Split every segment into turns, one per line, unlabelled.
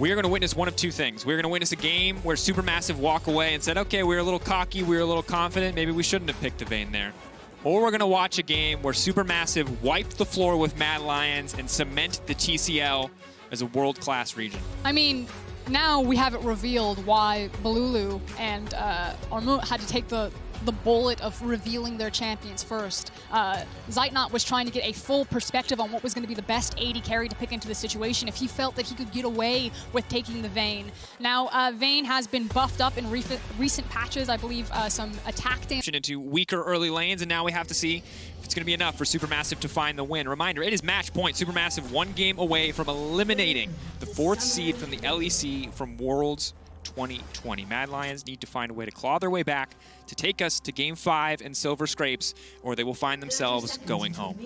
we're going to witness one of two things. We're going to witness a game where SuperMassive walk away and said, okay, we were a little cocky, we were a little confident, maybe we shouldn't have picked the Vayne there. Or we're going to watch a game where SuperMassive wiped the floor with Mad Lions and cement the TCL as a world-class region. I mean,
now we have it revealed why Balulu and Armut had to take the bullet of revealing their champions first. Zeitnot was trying to get a full perspective on what was going to be the best AD carry to pick into the situation if he felt that he could get away with taking the Vayne. Now, Vayne has been buffed up in recent patches. I believe some attack damage
into weaker early lanes, and now we have to see if it's going to be enough for SuperMassive to find the win. Reminder, it is match point. SuperMassive 1 game away from eliminating the 4th seed from the LEC from Worlds 2020. Mad Lions need to find a way to claw their way back to take us to Game 5 in Silver Scrapes, or they will find themselves going home.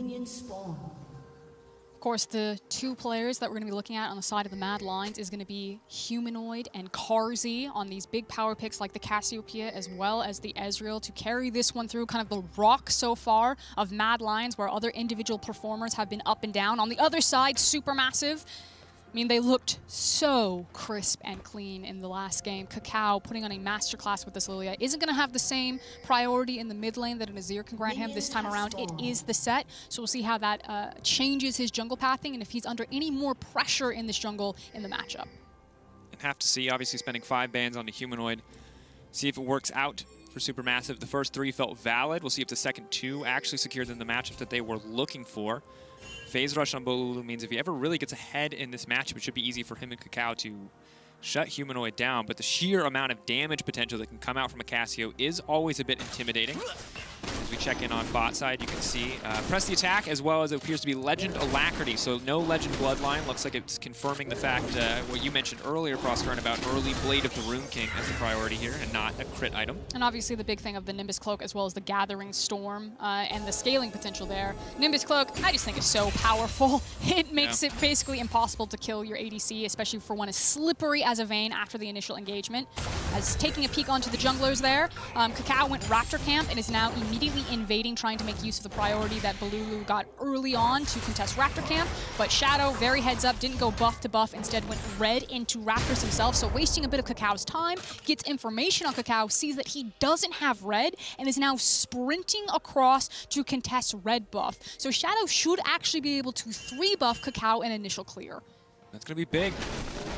Of course, the 2 players that we're going to be looking at on the side of the Mad Lions is going to be Humanoid and Carzzy on these big power picks like the Cassiopeia as well as the Ezreal to carry this one through, kind of the rock so far of Mad Lions, where other individual performers have been up and down. On the other side, SuperMassive, I mean, they looked so crisp and clean in the last game. Kakao putting on a masterclass with this Lilia isn't going to have the same priority in the mid lane that an Azir can grant him this time around. It is the set, so we'll see how that changes his jungle pathing and if he's under any more pressure in this jungle in the matchup.
And have to see, obviously spending 5 bans on the Humanoid. See if it works out for SuperMassive. The first 3 felt valid. We'll see if the second 2 actually secured them the matchup that they were looking for. Phase Rush on Balulu means if he ever really gets ahead in this matchup, it should be easy for him and Kakao to shut Humanoid down. But the sheer amount of damage potential that can come out from a Cassio is always a bit intimidating. As we check in on bot side, you can see press the attack, as well as it appears to be Legend Alacrity. So no Legend Bloodline. Looks like it's confirming the fact, what you mentioned earlier, Crosscurrent, about early Blade of the Rune King as the priority here and not a crit item.
And obviously the big thing of the Nimbus Cloak, as well as the Gathering Storm and the scaling potential there. Nimbus Cloak, I just think is so powerful. It makes it basically impossible to kill your ADC, especially for one as slippery as a Vayne after the initial engagement. As taking a peek onto the junglers there, Kakao went Raptor Camp and is now immediately invading, trying to make use of the priority that Balulu got early on to contest Raptor Camp. But Shadow, very heads up, didn't go buff to buff, instead went red into Raptors himself, so wasting a bit of Kakao's time, gets information on Kakao, sees that he doesn't have red, and is now sprinting across to contest red buff. So Shadow should actually be able to 3-buff Kakao in initial clear.
That's going to be big.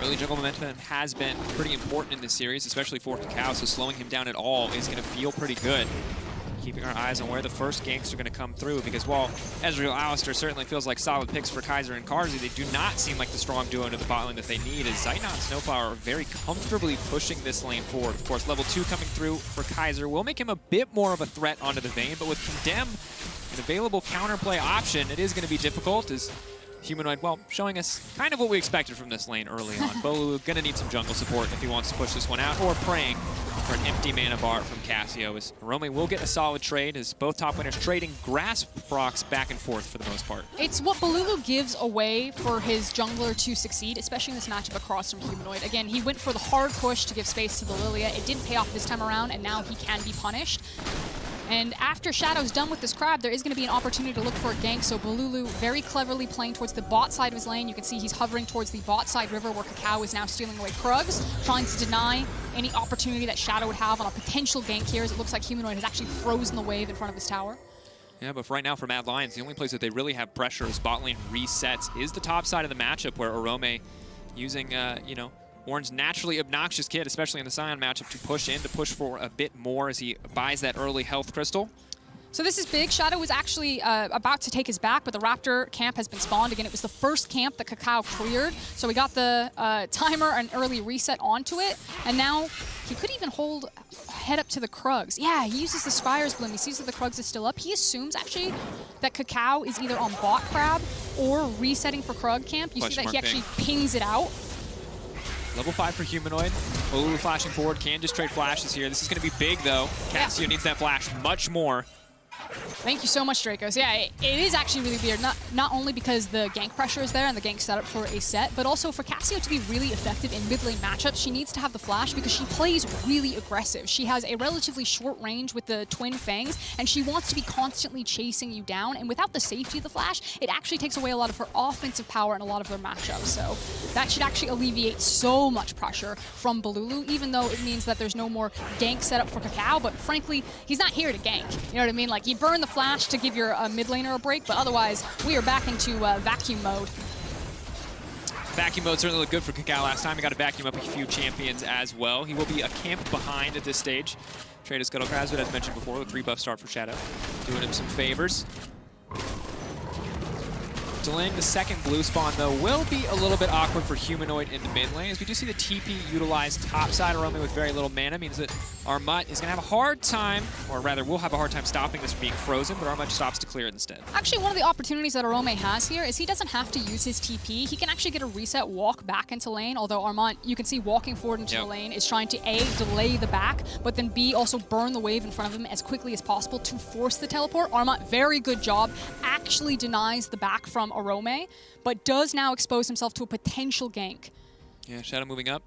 Early jungle momentum has been pretty important in this series, especially for Kakao, so slowing him down at all is going to feel pretty good. Keeping our eyes on where the first ganks are going to come through, because while Ezreal Alistar certainly feels like solid picks for Kaiser and Carzzy, they do not seem like the strong duo into the bot lane that they need, as Zeitnot and Snowflower are very comfortably pushing this lane forward. Of course, level 2 coming through for Kaiser will make him a bit more of a threat onto the Vayne, but with Condemn, an available counterplay option, it is going to be difficult, as Humanoid, well, showing us kind of what we expected from this lane early on. Balulu gonna need some jungle support if he wants to push this one out, or praying for an empty mana bar from Cassio, as Rome will get a solid trade, as both top winners trading grasp procs back and forth for the most part.
It's what Balulu gives away for his jungler to succeed, especially in this matchup across from Humanoid. Again, he went for the hard push to give space to the Lilia. It didn't pay off this time around, and now he can be punished. And after Shadow's done with this crab, there is going to be an opportunity to look for a gank, so Balulu very cleverly playing towards the bot side of his lane. You can see he's hovering towards the bot side river, where Kakao is now stealing away Krugs, trying to deny any opportunity that Shadow would have on a potential gank here, as it looks like Humanoid has actually frozen the wave in front of his tower.
Yeah, but for right now for Mad Lions, the only place that they really have pressure as bot lane resets is the top side of the matchup, where Arome using, you know, Warren's naturally obnoxious kid, especially in the Sion matchup, to push in, to push for a bit more as he buys that early health crystal.
So this is big. Shadow was actually about to take his back, but the Raptor camp has been spawned. Again, it was the first camp that Kakao cleared, so we got the timer and early reset onto it, and now he could even hold head up to the Krugs. Yeah, he uses the Spire's Bloom. He sees that the Krugs is still up. He assumes, actually, that Kakao is either on bot crab or resetting for Krug camp. You see that he actually pings it out.
Level 5 for Humanoid. Balulu flashing forward, can just trade flashes here. This is going to be big, though. Cassio needs that flash much more.
Thank you so much, Dracos. Yeah, it is actually really weird. Not only because the gank pressure is there and the gank setup for a set, but also for Cassio to be really effective in mid lane matchups, she needs to have the flash because she plays really aggressive. She has a relatively short range with the twin fangs, and she wants to be constantly chasing you down. And without the safety of the flash, it actually takes away a lot of her offensive power in a lot of their matchups. So that should actually alleviate so much pressure from Balulu, even though it means that there's no more gank setup for Kakao. But frankly, he's not here to gank. You know what I mean? Like, you burn the flash to give your mid laner a break, but otherwise, we are back into vacuum mode.
Vacuum mode certainly looked good for Kakao last time. He got to vacuum up a few champions as well. He will be a camp behind at this stage. Trade of Scuttlecrabs, but as mentioned before, the 3-buff start for Shadow, doing him some favors. Delaying the second blue spawn, though, will be a little bit awkward for Humanoid in the mid lane, as we do see the TP utilized topside Arome with very little mana. Means that Armut is going to have a hard time, or rather will have a hard time stopping this from being frozen, but Armut stops to clear it instead. Actually,
one of the opportunities that Arome has here is he doesn't have to use his TP. He can actually get a reset, walk back into lane, although Armut, you can see walking forward into the lane is trying to A, delay the back, but then B, also burn the wave in front of him as quickly as possible to force the teleport. Armut, very good job, actually denies the back from Arome, but does now expose himself to a potential gank.
Yeah, Shadow moving up.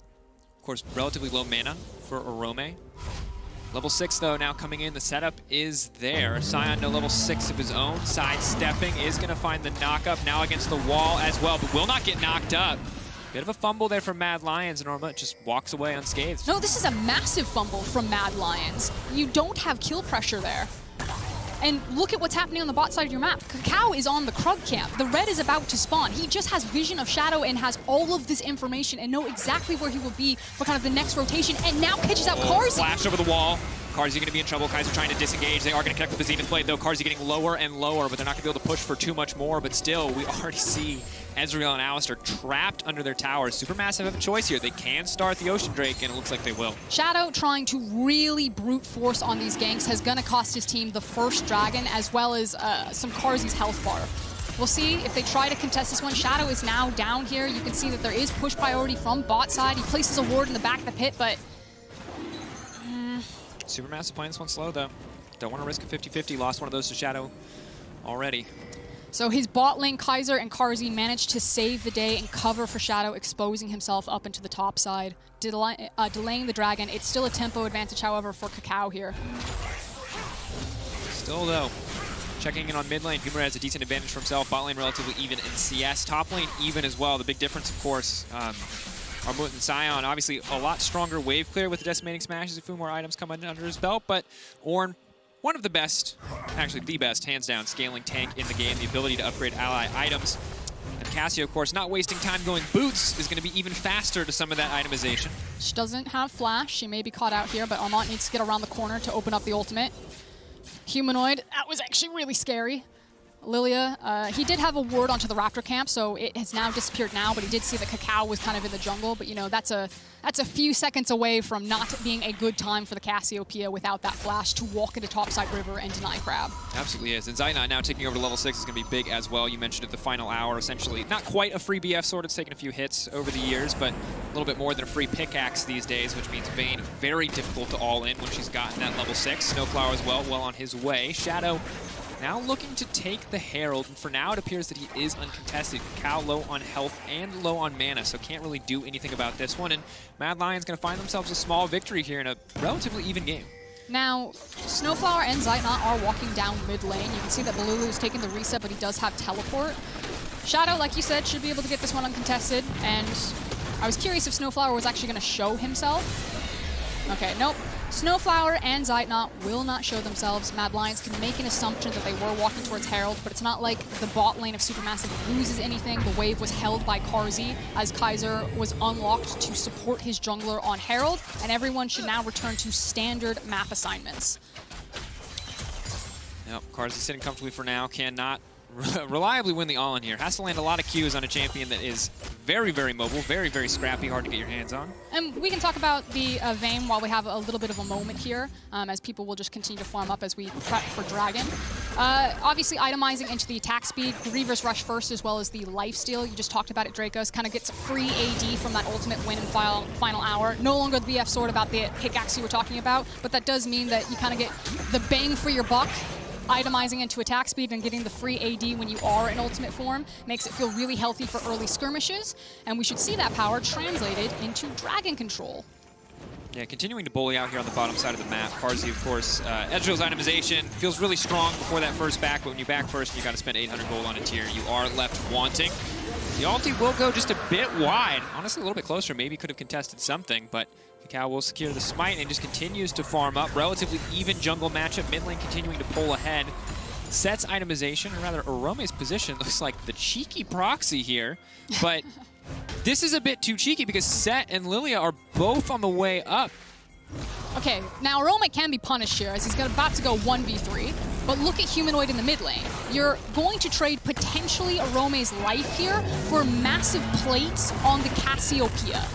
Of course, relatively low mana for Arome. Level 6, though, now coming in. The setup is there. Sion, no level 6 of his own. Sidestepping is going to find the knock-up now against the wall as well, but will not get knocked up. Bit of a fumble there from Mad Lions, and Armut just walks away unscathed.
No, this is a massive fumble from Mad Lions. You don't have kill pressure there. And look at what's happening on the bot side of your map. Kakao is on the Krug camp. The red is about to spawn. He just has vision of Shadow and has all of this information and know exactly where he will be for kind of the next rotation, and now catches out Carzzy.
Flash over the wall. Carzzy going to be in trouble. Kaiser trying to disengage. They are going to connect with the Zenith Blade, though. Carzzy getting lower and lower, but they're not going to be able to push for too much more. But still, we already see Ezreal and Alistar trapped under their towers. Supermassive have a choice here. They can start the Ocean Drake, and it looks like they will.
Shadow trying to really brute force on these ganks has going to cost his team the first dragon, as well as some Carzzy's health bar. We'll see if they try to contest this one. Shadow is now down here. You can see that there is push priority from bot side. He places a ward in the back of the pit, but
Supermassive playing this one slow, though. Don't want to risk a 50-50. Lost one of those to Shadow already.
So his bot lane, Kaiser and Carzzy, managed to save the day and cover for Shadow, exposing himself up into the top side, delaying the dragon. It's still a tempo advantage, however, for Kakao here.
Still, though, checking in on mid lane. Humor has a decent advantage for himself. Bot lane relatively even in CS. Top lane even as well. The big difference, of course, Armut and Sion, obviously a lot stronger wave clear with the Decimating Smashes, a few more items come under his belt, but Ornn, one of the best, actually the best, hands down, scaling tank in the game, the ability to upgrade ally items. And Cassio, of course, not wasting time going boots is going to be even faster to some of that itemization.
She doesn't have flash. She may be caught out here, but Armut needs to get around the corner to open up the ultimate. Humanoid, that was actually really scary. Lilia, he did have a ward onto the Raptor camp, so it has now disappeared now, but he did see that Kakao was kind of in the jungle, but you know, that's a few seconds away from not being a good time for the Cassiopeia without that flash to walk into topside river and deny Crab.
Absolutely is, and Zaina now taking over to level 6 is going to be big as well. You mentioned it, the final hour, essentially, not quite a free BF sword, it's taken a few hits over the years, but a little bit more than a free pickaxe these days, which means Vayne very difficult to all in when she's gotten that level 6. Snowflower as well on his way. Shadow now looking to take the Herald, and for now it appears that he is uncontested. Kakao low on health and low on mana, so can't really do anything about this one, and Mad Lions going to find themselves a small victory here in a relatively even game.
Now, Snowflower and Zaitna are walking down mid lane. You can see that Balulu is taking the reset, but he does have teleport. Shadow, like you said, should be able to get this one uncontested, and I was curious if Snowflower was actually going to show himself. Okay, nope. Snowflower and Zaitna will not show themselves. Mad Lions can make an assumption that they were walking towards Herald, but it's not like the bot lane of Supermassive loses anything. The wave was held by Carzzy as Kaiser was unlocked to support his jungler on Herald, and everyone should now return to standard map assignments.
Yep, Carzzy sitting comfortably for now, cannot reliably win the all-in here. Has to land a lot of Qs on a champion that is very, very mobile, very, very scrappy, hard to get your hands on.
And we can talk about the Vayne while we have a little bit of a moment here, as people will just continue to farm up as we prep for Dragon. Obviously, itemizing into the attack speed, Reaver's Rush first, as well as the lifesteal. You just talked about it, Dracos. Kind of gets free AD from that ultimate win in final hour. No longer the BF sword about the pickaxe you were talking about, but that does mean that you kind of get the bang for your buck itemizing into attack speed and getting the free AD when you are in ultimate form makes it feel really healthy for early skirmishes, and we should see that power translated into dragon control.
Yeah, continuing to bully out here on the bottom side of the map. Parzi, of course, Ezreal's itemization feels really strong before that first back, but when you back first, you got to spend 800 gold on a tier. You are left wanting. The ulti will go just a bit wide. Honestly, a little bit closer. Maybe could have contested something, but Kakao will secure the smite and just continues to farm up. Relatively even jungle matchup. Mid lane continuing to pull ahead. Set's itemization, or rather Arome's position, looks like the cheeky proxy here, but this is a bit too cheeky because Set and Lilia are both on the way up.
Okay, now Arome can be punished here as he's about to go 1v3, but look at Humanoid in the mid lane. You're going to trade potentially Arome's life here for massive plates on the Cassiopeia.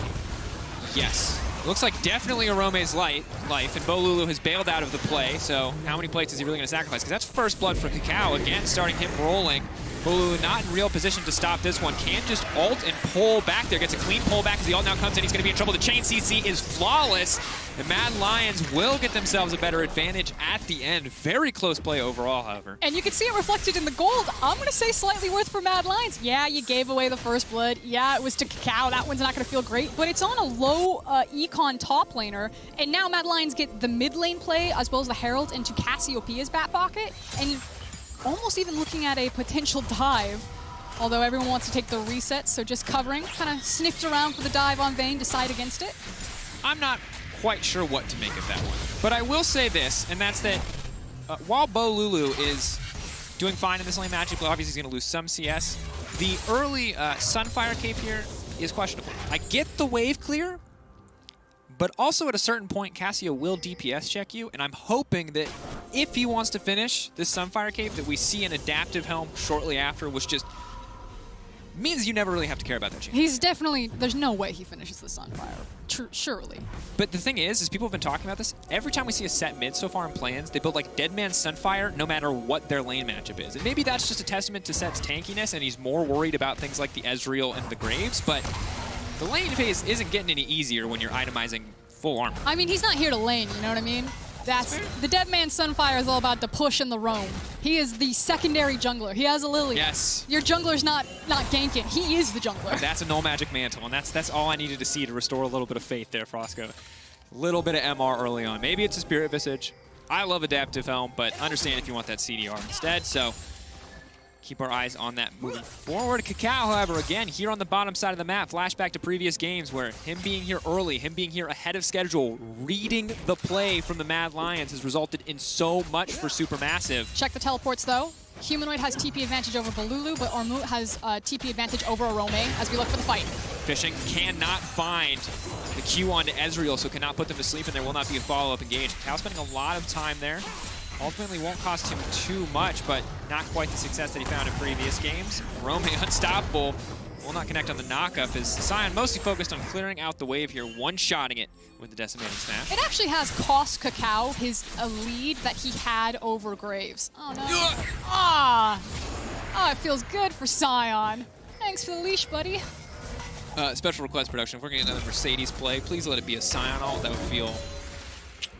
Yes. Looks like definitely Arome's life, and Bolulu has bailed out of the play, so how many plates is he really going to sacrifice? Because that's first blood for Kakao, again starting him rolling. Bolulu not in real position to stop this one. Can just ult and pull back there. Gets a clean pull back as the ult now comes in. He's going to be in trouble. The chain CC is flawless. The Mad Lions will get themselves a better advantage at the end. Very close play overall, however.
And you can see it reflected in the gold. I'm going to say slightly worth for Mad Lions. Yeah, you gave away the first blood. Yeah, it was to Kakao. That one's not going to feel great. But it's on a low econ top laner. And now Mad Lions get the mid lane play as well as the Herald into Cassiopeia's back pocket. And almost even looking at a potential dive, although everyone wants to take the reset, so just covering, kind of sniffed around for the dive on Vayne, decide against it.
I'm not quite sure what to make of that one, but I will say this, and that's that while Bolulu is doing fine in this lane matchup, obviously he's going to lose some CS, the early Sunfire cape here is questionable. I get the wave clear, but also at a certain point, Cassio will DPS check you, and I'm hoping that if he wants to finish this Sunfire Cape, that we see an adaptive helm shortly after, which just means you never really have to care about that change.
He's definitely, there's no way he finishes the Sunfire, surely.
But the thing is people have been talking about this. Every time we see a Set mid so far in plans, they build like Deadman Sunfire no matter what their lane matchup is. And maybe that's just a testament to Set's tankiness, and he's more worried about things like the Ezreal and the Graves, but the lane phase isn't getting any easier when you're itemizing full armor.
I mean, he's not here to lane, you know what I mean? That's the Deadman Sunfire is all about the push and the roam. He is the secondary jungler. He has a Lily.
Yes.
Your jungler's not ganking. He is the jungler.
That's a null magic mantle, and that's all I needed to see to restore a little bit of faith there, Frosco. A little bit of MR early on. Maybe it's a Spirit Visage. I love Adaptive Helm, but understand if you want that CDR instead, so keep our eyes on that moving forward. Kakao, however, again, here on the bottom side of the map, flashback to previous games where him being here early, him being here ahead of schedule, reading the play from the Mad Lions has resulted in so much for SuperMassive.
Check the teleports, though. Humanoid has TP advantage over Bolulu, but Ormut has TP advantage over Arome as we look for the fight.
Fishing cannot find the Q onto Ezreal, so cannot put them to sleep, and there will not be a follow-up engage. Kakao spending a lot of time there. Ultimately won't cost him too much, but not quite the success that he found in previous games. Rome unstoppable. Will not connect on the knockup as Sion mostly focused on clearing out the wave here, one-shotting it with the decimating snap.
It actually has cost Kakao a lead that he had over Graves. Oh no. Oh, it feels good for Sion. Thanks for the leash, buddy.
Special request production, if we're getting another Mercedes play, please let it be a Sion ult. That would feel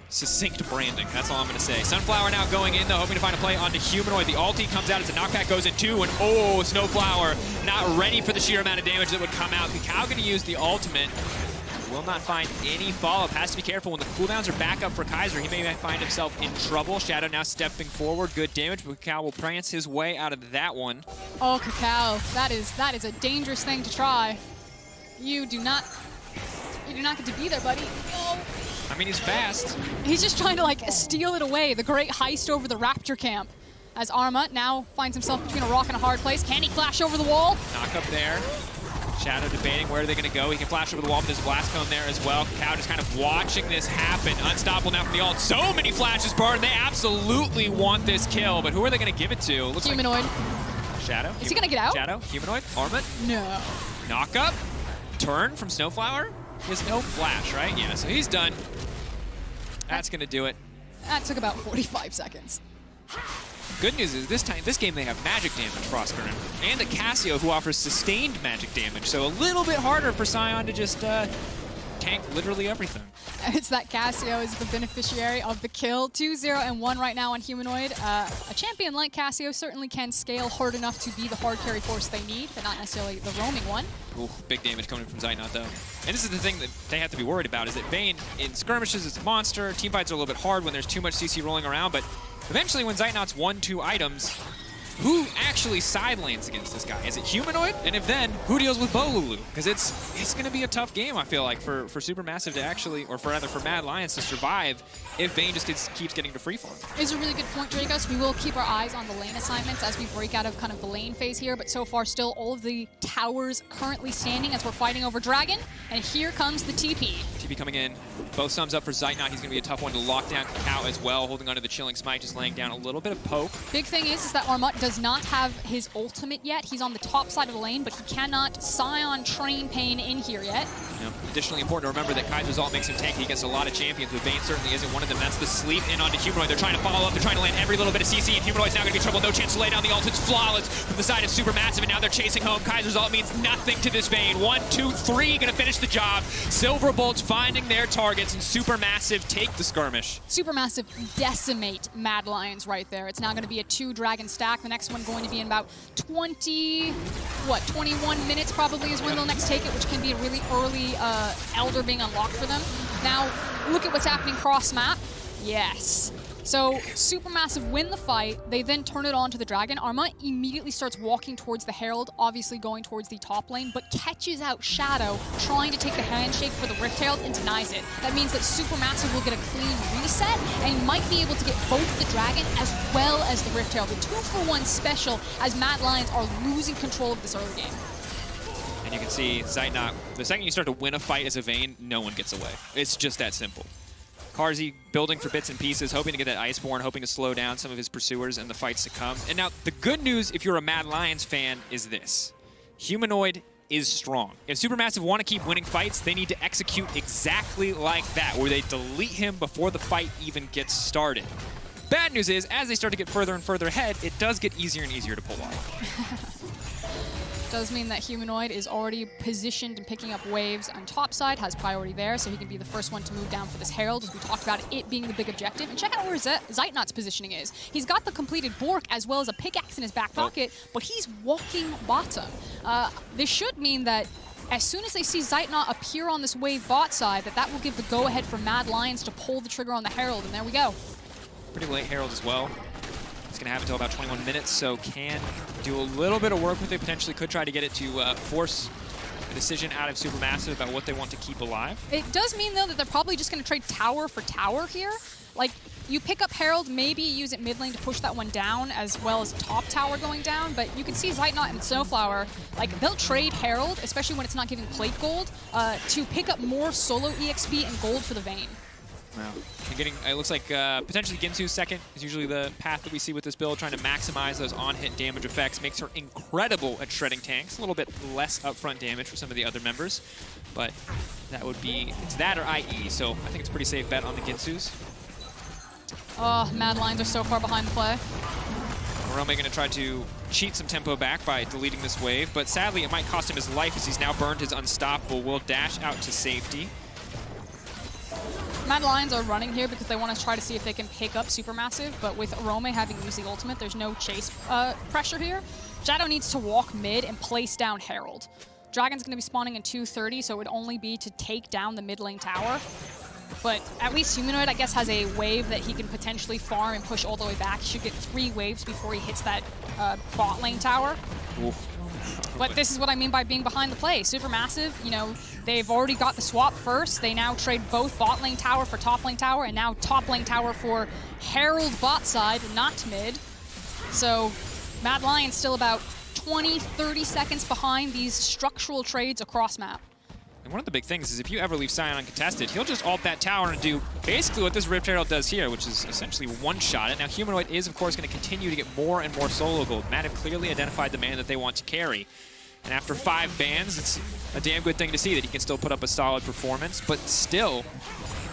succinct branding, that's all I'm going to say. Sunflower now going in, though, hoping to find a play onto Humanoid. The ulti comes out as a knockback goes in two, and oh, Snowflower not ready for the sheer amount of damage that would come out. Kakao going to use the ultimate. Will not find any follow-up. Has to be careful when the cooldowns are back up for Kaiser. He may find himself in trouble. Shadow now stepping forward. Good damage, but Kakao will prance his way out of that one.
Oh, Kakao, that is a dangerous thing to try. You do not get to be there, buddy. Oh.
I mean, he's fast.
He's just trying to, like, steal it away. The great heist over the Raptor camp. As Arma now finds himself between a rock and a hard place. Can he flash over the wall?
Knock up there. Shadow debating where are they going to go. He can flash over the wall, but there's a blast cone there as well. Kakao just kind of watching this happen. Unstoppable now from the ult. So many flashes, Barton. They absolutely want this kill, but who are they going to give it to? Looks
Humanoid.
Like Shadow.
Is he going to get out?
Shadow. Humanoid. Arma.
No.
Knock up. Turn from Snowflower. He has no flash, right? Yeah, so he's done. That's going to do it.
That took about 45 seconds.
Good news is this game they have magic damage, Frostburn, and a Cassio who offers sustained magic damage, so a little bit harder for Sion to just tank literally everything.
It's that Cassio is the beneficiary of the kill. 2-0 and 1 right now on Humanoid. A champion like Cassio certainly can scale hard enough to be the hard carry force they need, but not necessarily the roaming one.
Ooh, big damage coming from Zeitnot, though. And this is the thing that they have to be worried about, is that Vayne, in skirmishes, is a monster. Teamfights are a little bit hard when there's too much CC rolling around, but eventually when Zeitnot's 1-2 items, who actually side lanes against this guy? Is it Humanoid? And if then, who deals with Bolulu? Because it's going to be a tough game, I feel like, for SuperMassive to actually, or for rather for Mad Lions to survive if Vayne just keeps getting to freeform.
It's a really good point, Dracos. We will keep our eyes on the lane assignments as we break out of kind of the lane phase here, but so far still all of the towers currently standing as we're fighting over Dragon, and here comes the TP.
TP coming in. Both thumbs up for Zeitnot. He's going to be a tough one to lock down Cow as well, holding onto the Chilling Smite, just laying down a little bit of poke.
Big thing is that Armut does not have his ultimate yet. He's on the top side of the lane, but he cannot Scion Train Pain in here yet.
Yeah. Additionally important to remember that Kaiser's ult makes him tanky against a lot of champions, but Vayne certainly isn't one of them. That's the sleep in onto Humanoid. They're trying to follow up. They're trying to land every little bit of CC, and Humanoid's now going to be trouble. No chance to lay down the ult. It's flawless from the side of SuperMassive, and now they're chasing home. Kaiser's ult means nothing to this Vayne. 1, 2, 3 going to finish the job. Silver Bolts finding their targets, and SuperMassive take the skirmish.
SuperMassive decimate Mad Lions right there. It's now going to be a 2-dragon stack. The next one going to be in about 21 minutes probably is when they'll next take it, which can be a really early Elder being unlocked for them. Now, look at what's happening cross-map. Yes. So SuperMassive win the fight, they then turn it on to the Dragon. Arma immediately starts walking towards the Herald, obviously going towards the top lane, but catches out Shadow, trying to take the handshake for the Rift Herald and denies it. That means that SuperMassive will get a clean reset and might be able to get both the Dragon as well as the Rift Herald. A 2-for-1 special as Mad Lions are losing control of this early game.
And you can see Zeitnot, the second you start to win a fight as a Vayne, no one gets away. It's just that simple. Carzzy building for bits and pieces, hoping to get that Iceborne, hoping to slow down some of his pursuers in the fights to come. And now, the good news, if you're a Mad Lions fan, is this. Humanoid is strong. If SuperMassive want to keep winning fights, they need to execute exactly like that, where they delete him before the fight even gets started. Bad news is, as they start to get further and further ahead, it does get easier and easier to pull off.
Does mean that Humanoid is already positioned and picking up waves on top side, has priority there, so he can be the first one to move down for this Herald, as we talked about it being the big objective. And check out where Zeitnot's positioning is. He's got the completed Bork as well as a pickaxe in his back pocket, but he's walking bottom. This should mean that as soon as they see Zeitnot appear on this wave bot side, that will give the go-ahead for Mad Lions to pull the trigger on the Herald, and there we go.
Pretty late Herald as well. It's going to have until about 21 minutes, so can do a little bit of work with it. Potentially could try to get it to force a decision out of SuperMassive about what they want to keep alive.
It does mean, though, that they're probably just going to trade tower for tower here. Like, you pick up Herald, maybe use it mid lane to push that one down, as well as top tower going down, but you can see Zeitnot and Snowflower, like, they'll trade Herald, especially when it's not giving plate gold, to pick up more solo EXP and gold for the Vayne.
Wow. It looks like potentially Ginsu's second is usually the path that we see with this build, trying to maximize those on-hit damage effects. Makes her incredible at shredding tanks. A little bit less upfront damage for some of the other members, but that would be, it's that or IE, so I think it's a pretty safe bet on the Ginsu's.
Oh, Mad Lions are so far behind the play.
Rome going to try to cheat some tempo back by deleting this wave, but sadly it might cost him his life as he's now burned his Unstoppable. Will dash out to safety.
Mad Lions are running here because they want to try to see if they can pick up SuperMassive, but with Arome having used the ultimate, there's no chase pressure here. Shadow needs to walk mid and place down Herald. Dragon's going to be spawning in 2:30, so it would only be to take down the mid lane tower. But at least Humanoid, I guess, has a wave that he can potentially farm and push all the way back. He should get 3 waves before he hits that bot lane tower.
Oof.
But this is what I mean by being behind the play. SuperMassive, you know, they've already got the swap first. They now trade both bot lane tower for top lane tower, and now top lane tower for Herald bot side, not mid. So Mad Lions still about 20, 30 seconds behind these structural trades across map.
And one of the big things is if you ever leave Scion uncontested, he'll just ult that tower and do basically what this Rift Herald does here, which is essentially one-shot it. Now, Humanoid is, of course, going to continue to get more and more solo gold. Matt have clearly identified the man that they want to carry. And after 5 bans, it's a damn good thing to see that he can still put up a solid performance. But still,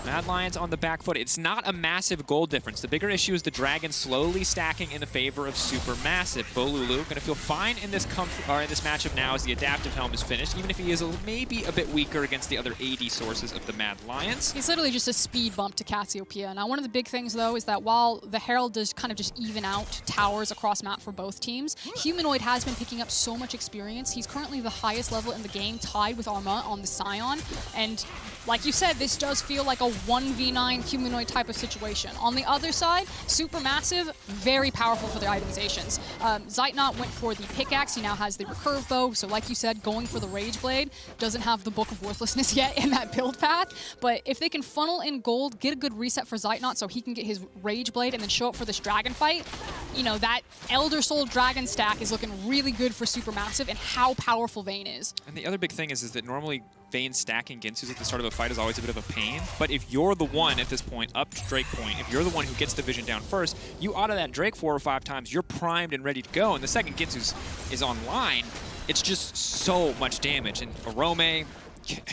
Mad Lions on the back foot. It's not a massive goal difference. The bigger issue is the Dragon slowly stacking in the favor of SuperMassive. Bolulu going to feel fine in this matchup now as the adaptive helm is finished, even if he is maybe a bit weaker against the other AD sources of the Mad Lions.
He's literally just a speed bump to Cassiopeia. Now, one of the big things, though, is that while the Herald does kind of just even out towers across map for both teams, Humanoid has been picking up so much experience. He's currently the highest level in the game, tied with Arma on the Scion. And like you said, this does feel like a 1v9 Humanoid type of situation. On the other side, SuperMassive, very powerful for their itemizations. Zeitnot went for the pickaxe. He now has the recurve bow. So like you said, going for the Rage Blade. Doesn't have the Book of Worthlessness yet in that build path. But if they can funnel in gold, get a good reset for Zeitnot so he can get his Rage Blade and then show up for this dragon fight, you know, that Elder Soul Dragon stack is looking really good for SuperMassive and how powerful Vayne is.
And the other big thing is that normally Vayne stacking Ginsus at the start of a fight is always a bit of a pain. But if you're the one at this point, up to Drake point, if you're the one who gets the vision down first, you auto that Drake 4 or 5 times, you're primed and ready to go. And the second Ginsus is online, it's just so much damage. And Arome,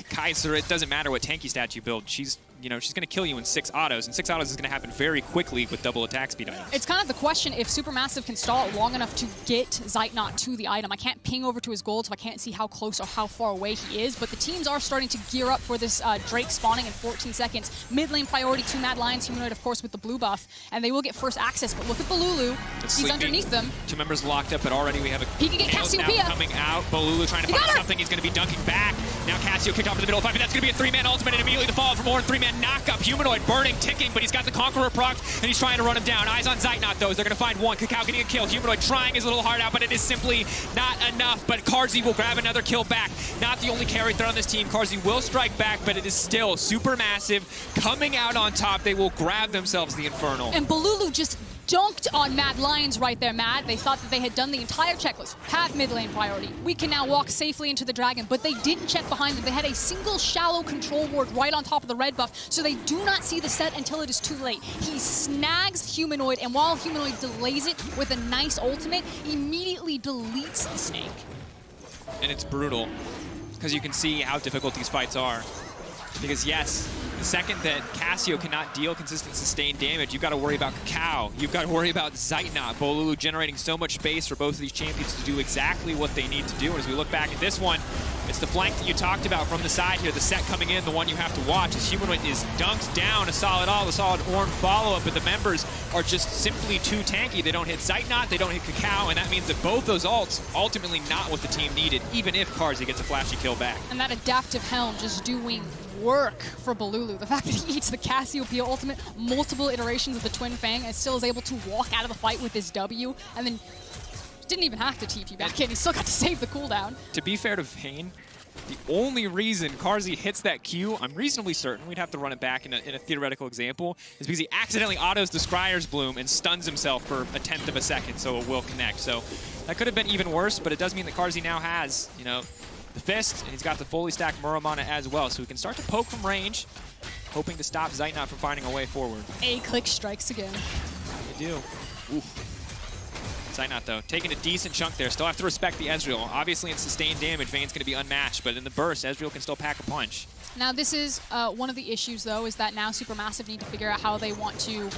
Kaiser, it doesn't matter what tanky stat you build, she's going to kill you in 6 autos, and 6 autos is going to happen very quickly with double attack speed items.
It's kind of the question if SuperMassive can stall it long enough to get Zeitnot to the item. I can't ping over to his gold, so I can't see how close or how far away he is, but the teams are starting to gear up for this Drake spawning in 14 seconds. Mid lane priority, 2 Mad Lions, Humanoid, of course, with the blue buff, and they will get first access, but look at Bolulu. He's underneath them.
2 members locked up, but already we have a
he can get Cassiopeia
coming out. Bolulu trying to find something. He's going to be dunking back. Now Cassio kicked off in the middle of the fight, but that's going to be a 3-man ultimate, and immediately the fall from more 3-man knock-up. Humanoid burning, ticking, but he's got the Conqueror proc, and he's trying to run him down. Eyes on Zeitnot, though, as they're going to find one. Cacao getting a kill. Humanoid trying his little heart out, but it is simply not enough. But Carzzy will grab another kill back. Not the only carry threat on this team. Carzzy will strike back, but it is still SuperMassive coming out on top. They will grab themselves the Infernal.
And Bolulu just dunked on Mad Lions right there, Mad. They thought that they had done the entire checklist. Have mid lane priority. We can now walk safely into the dragon, but they didn't check behind them. They had a single shallow control ward right on top of the red buff, so they do not see the set until it is too late. He snags Humanoid, and while Humanoid delays it with a nice ultimate, immediately deletes the snake.
And it's brutal, because you can see how difficult these fights are. Because yes, the second that Cassio cannot deal consistent sustained damage, you've got to worry about Cacao. You've got to worry about Zeitnot. Bolulu generating so much space for both of these champions to do exactly what they need to do. And as we look back at this one, it's the flank that you talked about from the side here, the set coming in, the one you have to watch, as Humanoid is dunked down a solid Ornn follow-up, but the members are just simply too tanky. They don't hit Zeitnot, they don't hit Cacao, and that means that both those ults ultimately not what the team needed, even if Carzzy gets a flashy kill back.
And that adaptive helm just doing work for Bolulu. The fact that he eats the Cassiopeia ultimate, multiple iterations of the Twin Fang, and still is able to walk out of the fight with his W, and then didn't even have to TP back in. He still got to save the cooldown.
To be fair to Vayne, the only reason Carzzy hits that Q, I'm reasonably certain, we'd have to run it back in a theoretical example, is because he accidentally autos the Scryer's Bloom and stuns himself for 1/10 of a second, so it will connect. So that could have been even worse, but it does mean that Carzzy now has, the Fist, and he's got the fully stacked Muramana as well, so he can start to poke from range, hoping to stop Zeitnot from finding a way forward.
A-click strikes again.
They do. Oof. Zeitnot, though, taking a decent chunk there. Still have to respect the Ezreal. Obviously, in sustained damage, Vayne's going to be unmatched, but in the burst, Ezreal can still pack a punch.
Now, this is one of the issues, though, is that now SuperMassive need to figure out how they want to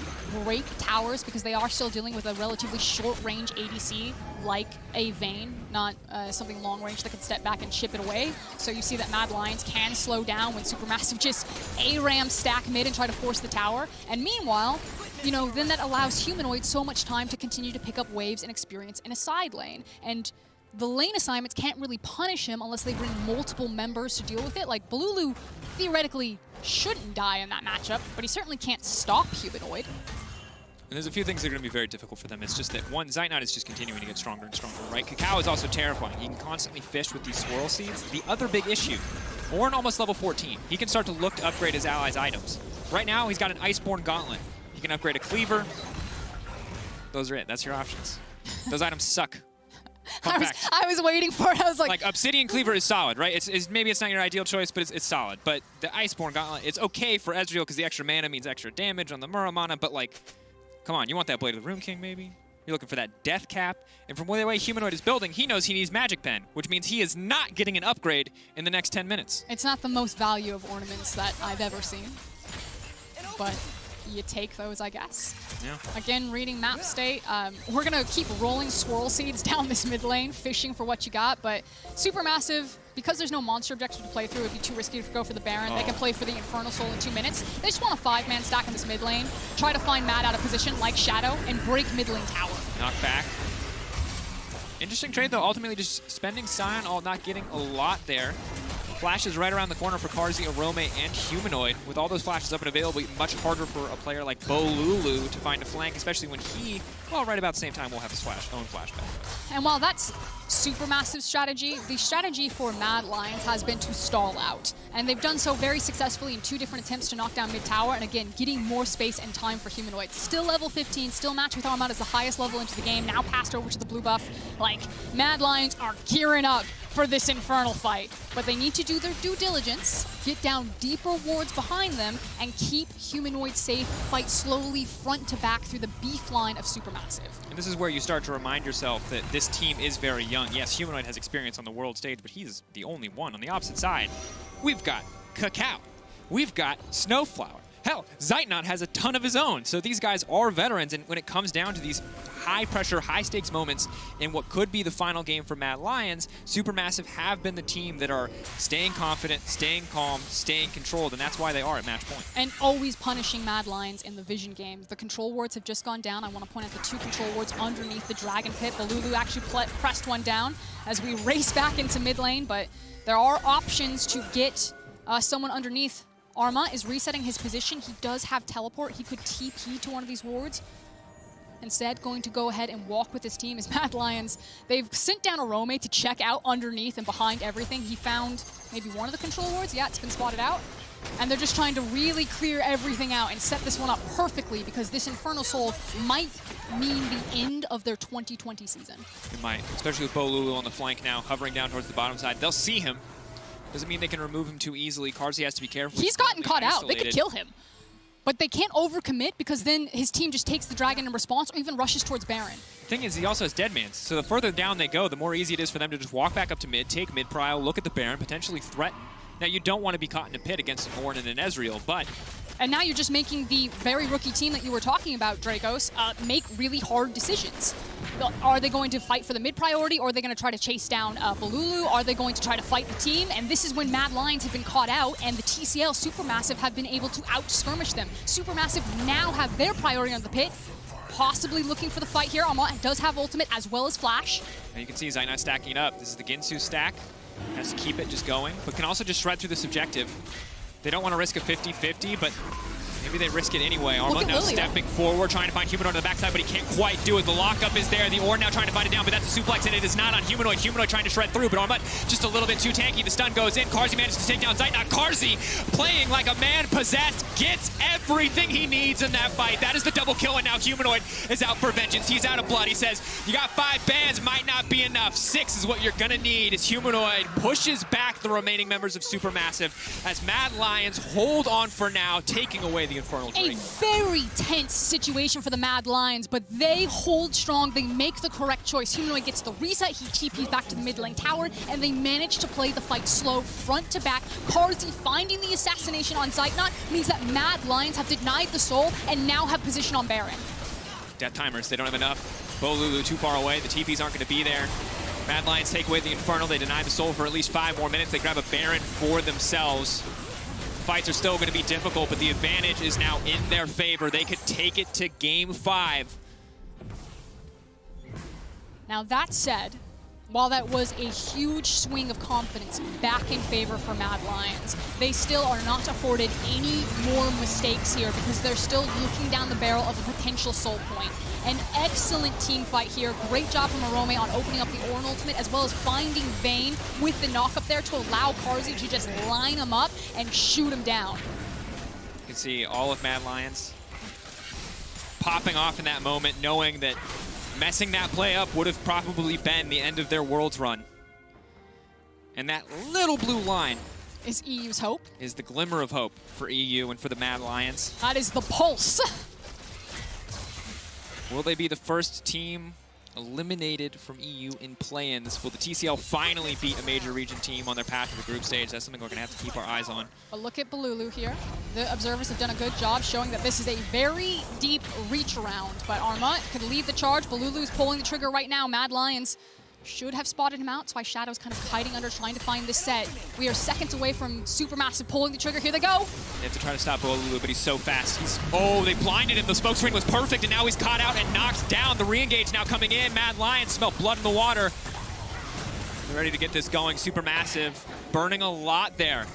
break towers, because they are still dealing with a relatively short-range ADC, like a Vayne, not something long-range that can step back and chip it away. So you see that Mad Lions can slow down when SuperMassive just ARAM stack mid and try to force the tower. And meanwhile, then that allows Humanoid so much time to continue to pick up waves and experience in a side lane. And the lane assignments can't really punish him unless they bring multiple members to deal with it. Like, Bolulu theoretically shouldn't die in that matchup, but he certainly can't stop Humanoid.
And there's a few things that are going to be very difficult for them. It's just that, one, Zeitnot is just continuing to get stronger and stronger, right? Cacao is also terrifying. He can constantly fish with these swirl seeds. The other big issue, Ornn almost level 14. He can start to look to upgrade his allies' items. Right now, he's got an Iceborne Gauntlet. He can upgrade a Cleaver. Those are it. That's your options. Those items suck.
I was waiting for it. I was like
Obsidian Cleaver is solid, right? Maybe it's not your ideal choice, but it's solid. But the Iceborne Gauntlet, it's okay for Ezreal because the extra mana means extra damage on the Muramana, but come on, you want that Blade of the Rune King, maybe? You're looking for that Death Cap. And from the way Humanoid is building, he knows he needs Magic Pen, which means he is not getting an upgrade in the next 10 minutes.
It's not the most value of ornaments that I've ever seen. but you take those, I guess.
Yeah.
Again, reading map state, we're going to keep rolling swirl seeds down this mid lane, fishing for what you got, but SuperMassive, because there's no monster objective to play through, it'd be too risky to go for the Baron. They can play for the Infernal Soul in 2 minutes. They just want a 5-man stack in this mid lane, try to find Mad out of position like Shadow, and break mid lane tower.
Knock back. Interesting trade, though. Ultimately, just spending Sion, all not getting a lot there. Flashes right around the corner for Carzzy, Arome, and Humanoid. With all those flashes up and available, much harder for a player like Bolulu to find a flank, especially when he, well, right about the same time, will have his own flashback.
And while that's SuperMassive's strategy, the strategy for Mad Lions has been to stall out. And they've done so very successfully in 2 different attempts to knock down mid-tower, and again, getting more space and time for Humanoid. Still level 15, still matched with Armad as the highest level into the game, now passed over to the blue buff. Like, Mad Lions are gearing up for this Infernal fight. But they need to do their due diligence, get down deeper wards behind them, and keep Humanoid safe, fight slowly front to back through the beef line of SuperMassive.
And this is where you start to remind yourself that this team is very young. Yes, Humanoid has experience on the world stage, but he's the only one. On the opposite side, we've got Cacao. We've got Snowflower. Hell, Zeitnot has a ton of his own. So these guys are veterans, and when it comes down to these high-pressure, high-stakes moments in what could be the final game for Mad Lions, SuperMassive have been the team that are staying confident, staying calm, staying controlled, and that's why they are at match point.
And always punishing Mad Lions in the Vision games. The control wards have just gone down. I want to point out the 2 control wards underneath the Dragon Pit. Balulu actually pressed one down as we race back into mid lane, but there are options to get someone underneath. Arma is resetting his position. He does have teleport. He could TP to one of these wards. Instead, going to go ahead and walk with his team is Mad Lions. They've sent down Arome to check out underneath and behind everything. He found maybe one of the control wards. Yeah, it's been spotted out. And they're just trying to really clear everything out and set this one up perfectly, because this Infernal Soul might mean the end of their 2020 season.
It might, especially with Bolulu on the flank now, hovering down towards the bottom side. They'll see him. Doesn't mean they can remove him too easily. Carzzy has to be careful.
He's gotten caught out. They could kill him. But they can't overcommit, because then his team just takes the dragon in response or even rushes towards Baron.
The thing is, he also has Deadmans. So the further down they go, the more easy it is for them to just walk back up to mid, take mid prio, look at the Baron, potentially threaten. Now, you don't want to be caught in a pit against an Ornn and an Ezreal, but...
And now you're just making the very rookie team that you were talking about, Dracos, make really hard decisions. Are they going to fight for the mid priority, or are they going to try to chase down Bolulu? Are they going to try to fight the team? And this is when Mad Lions have been caught out, and the TCL SuperMassive have been able to out-skirmish them. SuperMassive now have their priority on the pit, possibly looking for the fight here. Armand does have ultimate as well as flash.
And you can see Zeitnot stacking it up. This is the Ginsu stack. Has to keep it just going, but can also just shred through this objective. They don't want to risk a 50-50, but maybe they risk it anyway. Armand now stepping forward, trying to find Humanoid on the backside, but he can't quite do it. The lockup is there. The Ornn now trying to fight it down, but that's a suplex, and it is not on Humanoid. Humanoid trying to shred through, but Armand just a little bit too tanky. The stun goes in. Carzzy manages to take down Zeitnot. Carzzy, playing like a man possessed, gets everything he needs in that fight. That is the double kill, and now Humanoid is out for vengeance. He's out of blood. He says, you got 5 bans, might not be enough. 6 is what you're gonna need, as Humanoid pushes back the remaining members of SuperMassive as Mad Lions hold on for now, taking away the Infernal Drake.
A very tense situation for the Mad Lions, but they hold strong. They make the correct choice. Humanoid gets the reset. He TPs back to the mid lane tower, and they manage to play the fight slow, front to back. Carzzy finding the assassination on Zeitnot means that Mad Lions have denied the soul and now have position on Baron.
Death timers, they don't have enough. Bolulu too far away. The TPs aren't going to be there. Mad Lions take away the Infernal. They deny the soul for at least 5 more minutes. They grab a Baron for themselves. Fights are still going to be difficult, but the advantage is now in their favor. They could take it to game 5.
Now that said, while that was a huge swing of confidence back in favor for Mad Lions, they still are not afforded any more mistakes here, because they're still looking down the barrel of a potential soul point. An excellent team fight here. Great job from Arome on opening up the Ornn ultimate, as well as finding Vayne with the knock up there to allow Carzzy to just line him up and shoot him down.
You can see all of Mad Lions popping off in that moment, knowing that messing that play up would have probably been the end of their Worlds run. And that little blue line
is EU's hope.
Is the glimmer of hope for EU and for the Mad Lions.
That is the pulse.
Will they be the first team eliminated from EU in play-ins? Will the TCL finally beat a major region team on their path to the group stage? That's something we're going to have to keep our eyes on.
But look at Bolulu here. the observers have done a good job showing that this is a very deep reach round, but Arma could lead the charge. Balulu's pulling the trigger right now. Mad Lions should have spotted him out. That's why Shadow's kind of hiding under, trying to find this set. We are seconds away from SuperMassive pulling the trigger. Here they go.
They have to try to stop Bolulu, but he's so fast. They blinded him. The smoke screen was perfect, and now he's caught out and knocked down. The re-engage now coming in. Mad Lions smell blood in the water. They're ready to get this going. SuperMassive burning a lot there.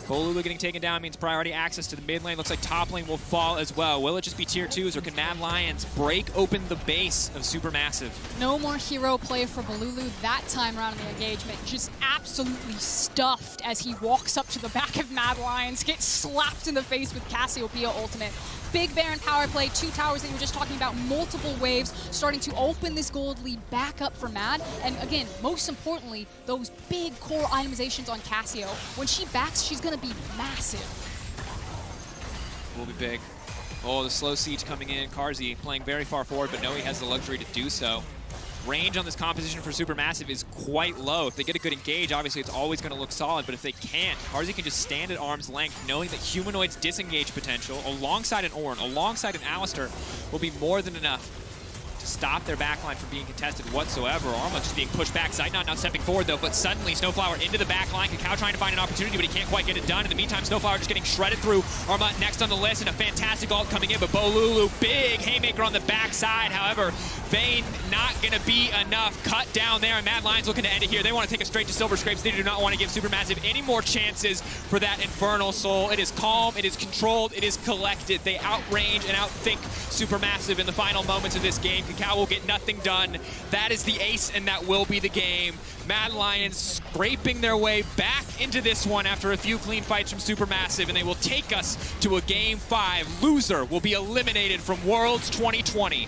Bolulu getting taken down means priority access to the mid lane. Looks like top lane will fall as well. Will it just be tier 2s, or can Mad Lions break open the base of SuperMassive?
No more hero play for Bolulu that time around in the engagement. Just absolutely stuffed as he walks up to the back of Mad Lions, gets slapped in the face with Cassiopeia ultimate. Big Baron power play, 2 towers that you were just talking about, multiple waves starting to open this gold lead back up for Mad. And again, most importantly, those big core itemizations on Cassio. When she backs, she's going to be massive.
Will be big. Oh, the slow siege coming in. Carzzy playing very far forward, but no, he has the luxury to do so. Range on this composition for SuperMassive is quite low. If they get a good engage, obviously it's always going to look solid, but if they can't, Carzzy can just stand at arm's length, knowing that Humanoid's disengage potential, alongside an Ornn, alongside an Alistar, will be more than enough to stop their backline from being contested whatsoever. Arma just being pushed back. Zeitnot now stepping forward, though, but suddenly Snowflower into the backline. Kakao trying to find an opportunity, but he can't quite get it done. In the meantime, Snowflower just getting shredded through. Arma next on the list, and a fantastic ult coming in, but Bolulu, big haymaker on the backside. However, Vayne not going to be enough. Cut down there, and Mad Lions looking to end it here. They want to take it straight to Silver Scrapes. They do not want to give SuperMassive any more chances for that Infernal Soul. It is calm, it is controlled, it is collected. They outrange and outthink SuperMassive in the final moments of this game. Kakao will get nothing done. That is the ace, and that will be the game. Mad Lions scraping their way back into this one after a few clean fights from SuperMassive, and they will take us to a Game 5. Loser will be eliminated from Worlds 2020.